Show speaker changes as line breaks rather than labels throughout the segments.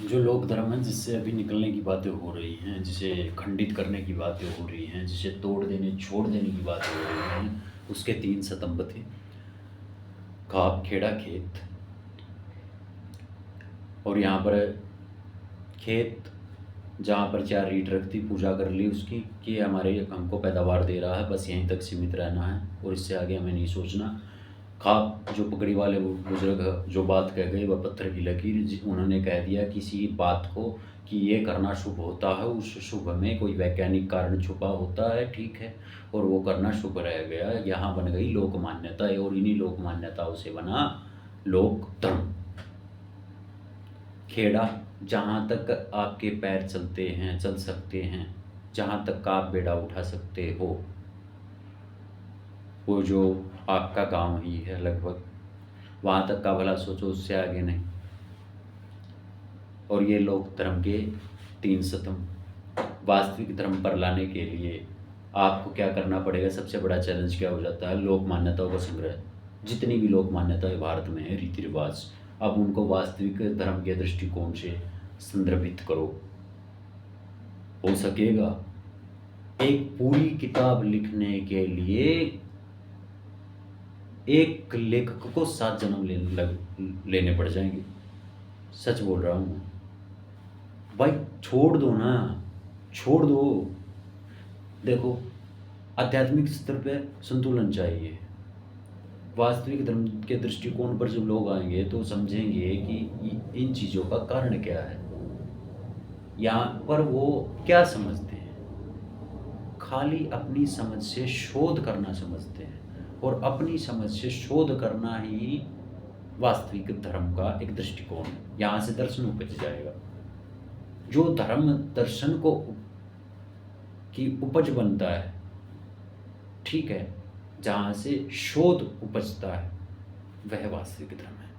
जो लोक धर्म है जिससे अभी निकलने की बातें हो रही हैं, जिसे खंडित करने की बातें हो रही हैं, जिसे तोड़ देने, छोड़ देने की बातें हो रही हैं, उसके 3 स्तंभ थे। खाप, खेड़ा, खेत। और यहाँ पर खेत, जहाँ पर 4 ईंट रख दी, पूजा कर ली उसकी कि ये हमारे हमको पैदावार दे रहा है, बस यहीं तक सीमित रहना है और इससे आगे हमें नहीं सोचना। खाप, जो पगड़ी वाले वो बुजुर्ग जो बात कह गए, वह पत्थर की लकीर, उन्होंने कह दिया किसी बात को कि ये करना शुभ होता है, उस शुभ में कोई वैज्ञानिक कारण छुपा होता है, ठीक है, और वो करना शुभ रह गया। यहाँ बन गई लोक मान्यता और इन्हीं लोक मान्यताओं से बना लोक धर्म। खेड़ा, जहाँ तक आपके पैर चलते हैं, चल सकते हैं, जहाँ तक आप बेड़ा उठा सकते हो, वो जो आपका गांव ही है लगभग, वहाँ तक का भला सोचो, उससे आगे नहीं। और ये लोक धर्म के 3 स्तंभ। वास्तविक धर्म पर लाने के लिए आपको क्या करना पड़ेगा? सबसे बड़ा चैलेंज क्या हो जाता है? लोक मान्यताओं का संग्रह। जितनी भी लोक मान्यताएं भारत में है, रीति रिवाज, अब उनको वास्तविक धर्म के दृष्टिकोण से संदर्भित करो। हो सकेगा? एक पूरी किताब लिखने के लिए एक लेखक को 7 जन्म लेने पड़ जाएंगे। सच बोल रहा हूँ भाई। छोड़ दो ना, छोड़ दो। देखो, आध्यात्मिक स्तर पे संतुलन चाहिए। वास्तविक धर्म के दृष्टिकोण पर जब लोग आएंगे तो समझेंगे कि इन चीज़ों का कारण क्या है, यहाँ पर वो क्या समझते हैं। खाली अपनी समझ से शोध करना समझते हैं, और अपनी समझ से शोध करना ही वास्तविक धर्म का एक दृष्टिकोण है। यहाँ से दर्शन उपज जाएगा। जो धर्म दर्शन को की उपज बनता है, ठीक है, जहाँ से शोध उपजता है, वह वास्तविक धर्म है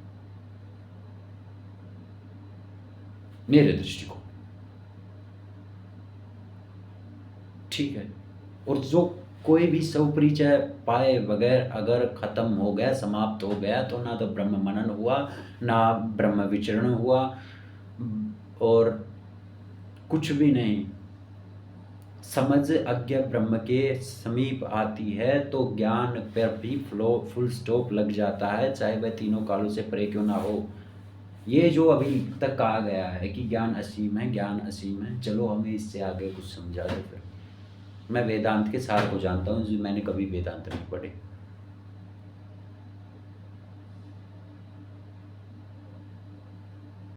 मेरे दृष्टिकोण। ठीक है। और जो कोई भी स्वपरिचय पाए बगैर अगर खत्म हो गया, समाप्त हो गया, तो ना तो ब्रह्म मनन हुआ, ना ब्रह्म विचरण हुआ, और कुछ भी नहीं। समझ अज्ञ ब्रह्म के समीप आती है तो ज्ञान पर भी फुल स्टॉप लग जाता है, चाहे वह तीनों कालों से परे क्यों ना हो। ये जो अभी तक कहा गया है कि ज्ञान असीम है, ज्ञान असीम है, चलो हमें इससे आगे कुछ समझा दो। फिर मैं वेदांत के सार को जानता हूँ, जो मैंने कभी वेदांत नहीं पढ़े।